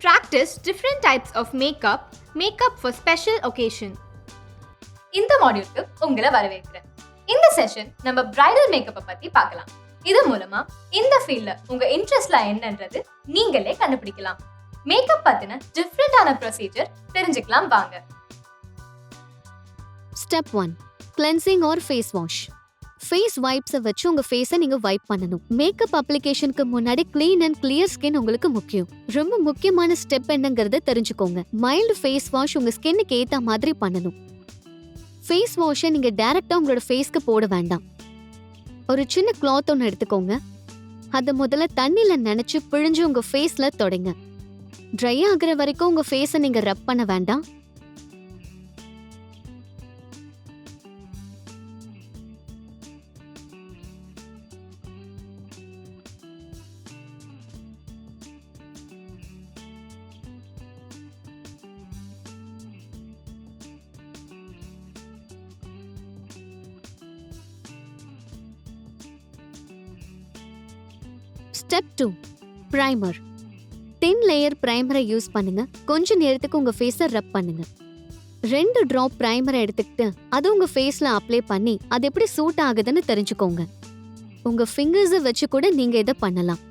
Practice different types of makeup for special occasion. இந்த மாடியூலுக்கு உங்களை வரவேற்கிறேன். இந்த செஷன் நம்ம பிரைடல் மேக்கப்பை பத்தி பார்க்கலாம். இது மூலமா இந்த ஃபீல்ட்ல உங்க இன்ட்ரெஸ்ட்லாம் என்னன்றது நீங்களே கண்டுபிடிக்கலாம். மேக்கப் பத்தின டிஃபரெண்டான ப்ரொசீஜர் தெரிஞ்சுக்கலாம் வாங்க. Step 1. Cleansing or face wash. Face வைப்ஸை வச்சு உங்க ஃபேஸை நீங்க வைப் பண்ணணும். மேக்கப் அப்ளிகேஷனுக்கு முன்னாடி கிளீன் அண்ட் கிளியர் ஸ்கின் உங்களுக்கு முக்கியம். ரொம்ப முக்கியமான ஸ்டெப் என்னங்கறத தெரிஞ்சுக்கோங்க. மைல்டு ஃபேஸ் வாஷ் உங்க ஸ்கின்னுக்கு ஏத்த மாதிரி பண்ணணும். ஃபேஸ் வாஷை நீங்க டைரக்டா உங்களோட ஃபேஸ்க்கு போட வேண்டாம். ஒரு சின்ன கிளாத் ஒன்று எடுத்துக்கோங்க. அதை முதல்ல தண்ணியில நனைச்சு பிழிஞ்சு உங்க ஃபேஸ்ல தொடங்க. ட்ரை ஆகுற வரைக்கும் உங்க ஃபேஸை நீங்க ரப் பண்ண வேண்டாம். Step 2. Primer. Thin layer primer use பண்ணுங்க. கொஞ்ச நேரத்துக்கு உங்க ஃபேஸை ரப் பண்ணுங்க. 2 ட்ராப் பிரைமரை எடுத்துக்கிட்டு அது உங்க ஃபேஸ்ல அப்ளை பண்ணி அது எப்படி சூட் ஆகுதுன்னு தெரிஞ்சுக்கோங்க. உங்க ஃபிங்கர்ஸை வச்சு கூட நீங்க இதை பண்ணலாம்.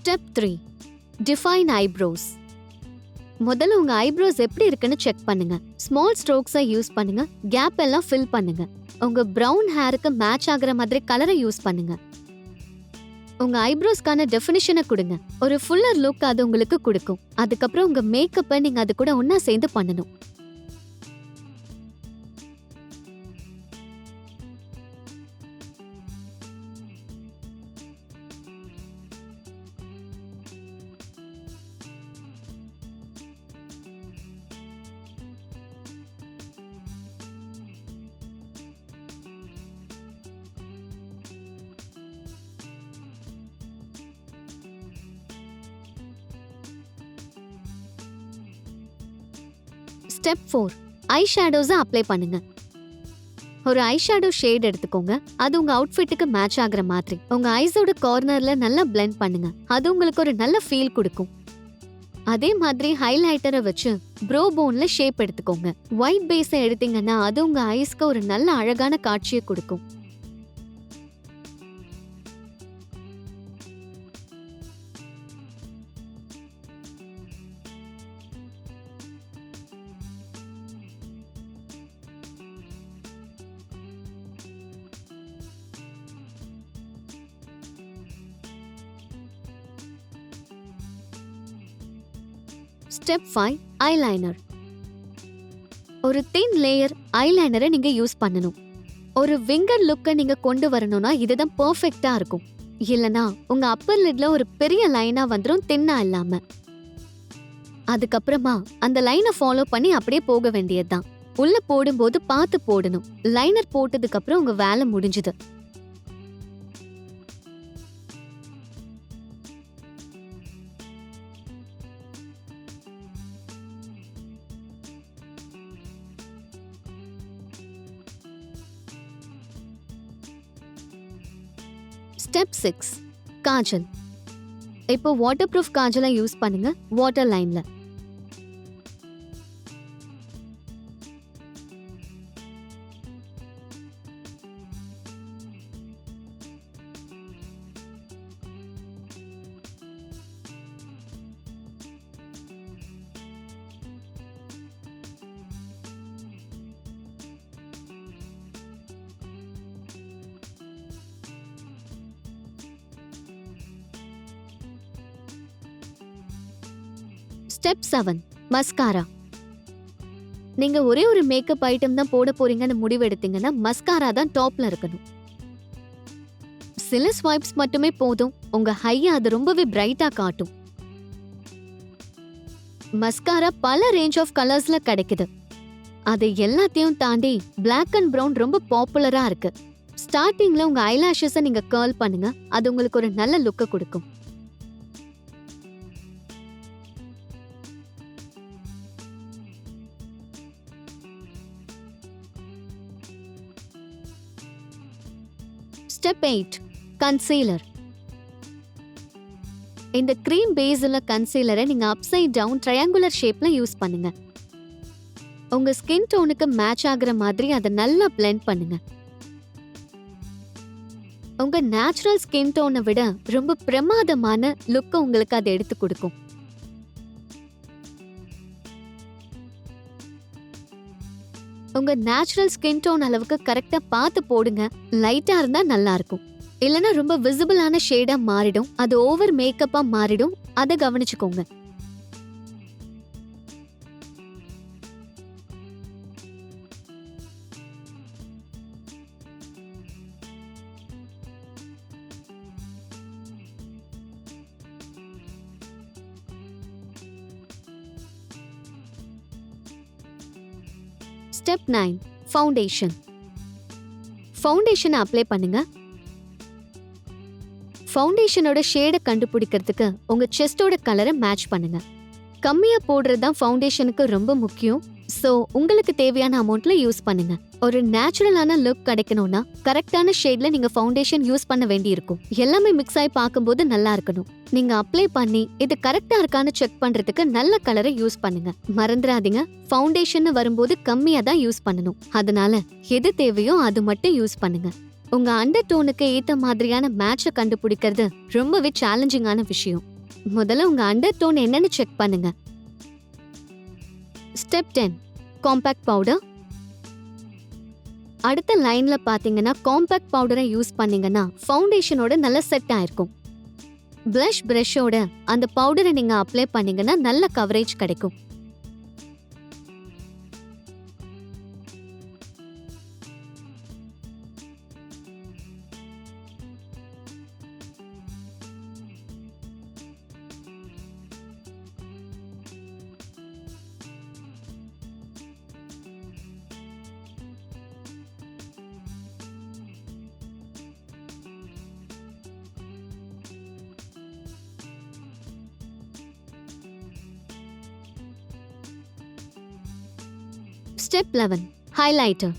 Step 3. Define eyebrows. முதல்ல உங்க ஐப்ரோஸ் எப்படி இருக்குன்னு செக் பண்ணுங்க. ஸ்மால் ஸ்ட்ரோக்ஸை யூஸ் பண்ணுங்க. கேப் எல்லாம் ஃபில் பண்ணுங்க. உங்க பிரவுன் ஹேருக்கு மேட்ச் ஆகுற மாதிரி கலரை யூஸ் பண்ணுங்க. உங்க ஐப்ரோஸ்க்கான டெஃபினிஷனை கொடுங்க. ஒரு ஃபுல்லர் லுக் அது உங்களுக்கு கொடுக்கும். அதுக்கப்புறம் உங்க மேக்கப்பை நீங்க அது கூட ஒன்னா சேர்ந்து பண்ணணும். Step 4. ஐ ஷேடோஸை அப்ளை பண்ணுங்க. ஒரு ஐ ஷேடோ ஷேட் எடுத்துக்கோங்க. அது உங்க அவுட்ஃபிட்டுக்கு மேட்ச் ஆகுற மாதிரி உங்க ஐஸோட கார்னர்ல நல்லா பிளெண்ட் பண்ணுங்க. அது உங்களுக்கு ஒரு நல்ல ஃபீல் கொடுக்கும். அதே மாதிரி ஹைலைட்டரை வச்சு ப்ரோ போன்ல ஷேப் எடுத்துக்கோங்க. ஒயிட் பேஸை எடுத்தீங்கன்னா அது உங்க ஐஸ்க்கு ஒரு நல்ல அழகான காட்சியை கொடுக்கும். Step 5. Eyeliner. ஒரு thin layer eyeliner நீங்க யூஸ் பண்ணணும். ஒரு விங்கர் லுக்கை நீங்க கொண்டு வரணும்னா இதுதான் பெர்ஃபெக்ட்டா இருக்கும். இல்லனா உங்க அப்பர் லிட்ல ஒரு பெரிய லைனா வந்துரும் தின்னா இல்லாம. அதுக்கப்புறமா அந்த லைனை ஃபாலோ பண்ணி அப்படியே போக வேண்டியதுதான். உள்ள போடும்போது பார்த்து போடணும். லைனர் போட்டதுக்கு அப்புறம் உங்க வேலை முடிஞ்சுது. Step 6. காஜல். இப்போ வாட்டர் ப்ரூஃப் காஜலை யூஸ் பண்ணுங்க வாட்டர் லைன்ல. Step 7. மஸ்காரா. நீங்க ஒரே ஒரு மேக்கப் ஐட்டம் தான் போட போறீங்கன்னு முடிவெடுத்தீங்கன்னா மஸ்காரா தான் டாப்ல இருக்கணும். சில ஸ்வைப்ஸ் மட்டுமே போதும், உங்க ஹையை அது ரொம்பவே பிரைட்டா காட்டும். மஸ்காரா பல ரேஞ்ச் ஆஃப் கலர்ஸ்ல கிடைக்குது. அது எல்லாத்தையும் தாண்டி Black அண்ட் Brown ரொம்ப பாப்புலரா இருக்கு. ஸ்டார்டிங்ல உங்க ஐலாஷஸை நீங்க கர்ல் பண்ணுங்க, அது உங்களுக்கு ஒரு நல்ல லுக்கை கொடுக்கும். Step 8 concealer. இந்த கிரீம் பேஸ் உள்ள கன்சீலரை நீங்க அப்சைட் டவுன் ட்ரையாங்குலர் ஷேப்ல யூஸ் பண்ணுங்க. உங்க ஸ்கின் டோனுக்கு மேட்ச் ஆகுற மாதிரி அதை நல்லா பிளெண்ட் பண்ணுங்க. உங்க நேச்சுரல் ஸ்கின் டோனை விட ரொம்ப பிரமாதமான லுக்கை உங்களுக்கு அதை எடுத்து கொடுக்கும். உங்க நேச்சுரல் ஸ்கின் டோன் அளவுக்கு கரெக்டா பார்த்து போடுங்க. லைட்டா இருந்தா நல்லா இருக்கும், இல்லனா ரொம்ப விசிபிளான ஷேடா மாறிடும், அது ஓவர் மேக்கப்பா மாறிடும். அதை கவனிச்சுக்கோங்க. Step 9 foundation. ஃபவுண்டேஷனை அப்ளை பண்ணுங்க. ஃபவுண்டேஷனோட ஷேடை கண்டுபிடிக்கிறதுக்கு உங்க செஸ்டோட கலரை மேட்ச் பண்ணுங்க. கம்மியா போடுறது தான் ஃபவுண்டேஷனுக்கு ரொம்ப முக்கியம். ஸோ உங்களுக்கு தேவையான அமௌண்ட்ல யூஸ் பண்ணுங்க. ஒரு நேச்சுரலான லுக் கிடைக்கணும்னா கரெக்டான ஷேட்ல நீங்க ஃபவுண்டேஷன் யூஸ் பண்ண வேண்டி இருக்கும். எல்லாமே மிக்ஸ் ஆகி பார்க்கும்போது நல்லா இருக்கணும். நீங்க அப்ளை பண்ணி இது கரெக்டா இருக்கான்னு செக் பண்றதுக்கு நல்ல கலரை யூஸ் பண்ணுங்க. மறந்துடாதீங்க, ஃபவுண்டேஷன் வரும்போது கம்மியா தான் யூஸ் பண்ணணும். அதனால எது தேவையோ அது மட்டும் யூஸ் பண்ணுங்க. உங்க அண்டர் டோனுக்கு ஏத்த மாதிரியான மேட்சை கண்டுபிடிக்கிறது ரொம்பவே சேலஞ்சிங்கான விஷயம். முதல்ல உங்க அண்டர் டோன் என்னன்னு செக் பண்ணுங்க. Step 10 compact powder. அடுத்த லைன்ல பாத்தீங்கன்னா காம்பேக்ட் பவுடரை யூஸ் பண்ணீங்கன்னா ஃபவுண்டேஷனோட நல்ல செட் ஆயிருக்கும். பிளஷ் பிரஷோட அந்த பவுடரை நீங்க அப்ளை பண்ணீங்கன்னா நல்ல கவரேஜ் கிடைக்கும். Step 11 highlighter.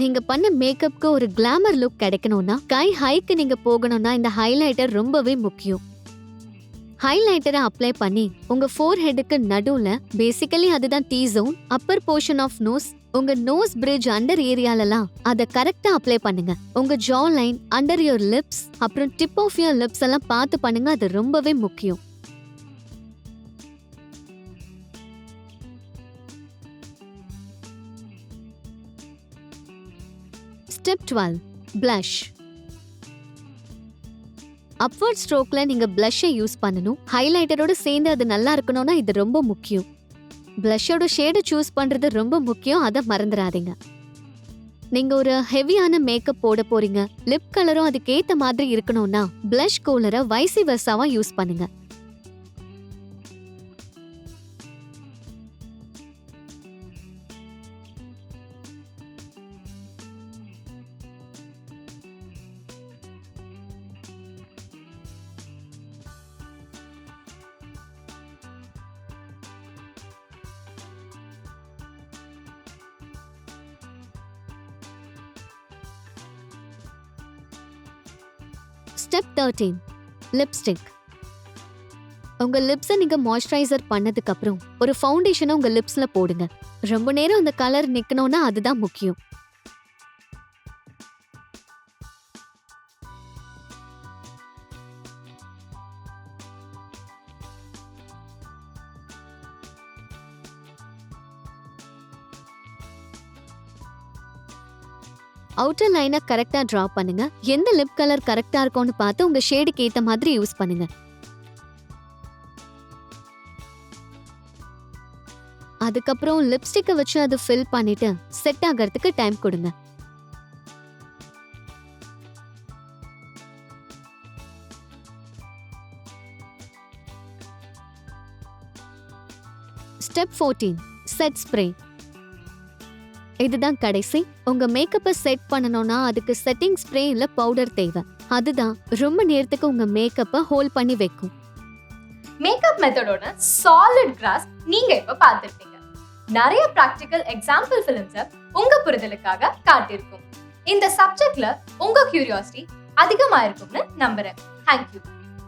நீங்க பண்ண மேக்கப்க்கு ஒரு கிளாமர் லுக் கிடைக்கணும்னா, கை ஹைக்கு நீங்க போகணும்னா இந்த ஹைலைட்டர் ரொம்பவே முக்கியம். ஹைலைட்டரை அப்ளை பண்ணி உங்க ஃபோர்ஹெட்டுக்கு நடுவுல, பேசிக்கலி அதுதான் T zone, upper portion of nose, உங்க நோஸ் பிரிட்ஜ் அண்டர் ஏரியாலலாம் அதை கரெக்டா அப்ளை பண்ணுங்க. உங்க jaw line, under your lips, அப்புறம் டிப் ஆஃப் யுவர் லிப்ஸ் எல்லாம் பார்த்து பண்ணுங்க. அது ரொம்பவே முக்கியம். Step 12 blush. அப்வர்ட் ஸ்ட்ரோக்ல நீங்க blush-ஐ யூஸ் பண்ணணும். ஹைலைட்டரோட சேர்ந்து அது நல்லா இருக்கணும்னா இது ரொம்ப முக்கியம். blush-ஓட ஷேடை சூஸ் பண்றது ரொம்ப முக்கியம், அதை மறந்துடாதீங்க. நீங்க ஒரு ஹெவியான மேக்கப் போட போறீங்க, லிப் கலரும் அதுக்கு ஏத்த மாதிரி இருக்கணும்னா blush கலரை வைசி வெர்சாவா யூஸ் பண்ணுங்க. Step 13 lipstick. உங்க லிப்ஸை நீங்க மாய்ஸ்சரைசர் பண்ணதுக்கு அப்புறம் ஒரு ஃபவுண்டேஷனை உங்க லிப்ஸ்ல போடுங்க. ரொம்ப நேரம் அந்த கலர் நிக்கணும்னா அதுதான் முக்கியம். அவுட்டர் லைனை கரெக்டா டிரா பண்ணுங்க. எந்த லிப் கலர் கரெக்டா இருக்கும்னு பார்த்து உங்க ஷேடுக்கு ஏத்த மாதிரி யூஸ் பண்ணுங்க. அதுக்கப்புறம் லிப்ஸ்டிக்கை வச்சு அதை ஃபில் பண்ணிட்டு செட் ஆகிறதுக்கு டைம் கொடுங்க. Step 14 set spray. இதுதான் கடைசி. உங்க மேக்கப்பை செட் பண்ணணும்னா அதுக்கு செட்டிங் ஸ்ப்ரே இல்ல பவுடர் தேவை. அதுதான் ரொம்ப நேரத்துக்கு உங்க மேக்கப்பை ஹோல்ட் பண்ணி வைக்கும். மேக்கப் மெத்தடோட சாலிட் கிராஸ் நீங்க இப்ப பார்த்திருப்பீங்க. நிறைய பிராக்டிக்கல் எக்ஸாம்பிள் ஃபிலிம்ஸை உங்க புரிதலுக்காக காட்டியிருக்கும். இந்த சப்ஜெக்ட்ல உங்க கியூரியாசிட்டி அதிகமா இருக்கும்னு நம்புறேன். தேங்க்யூ.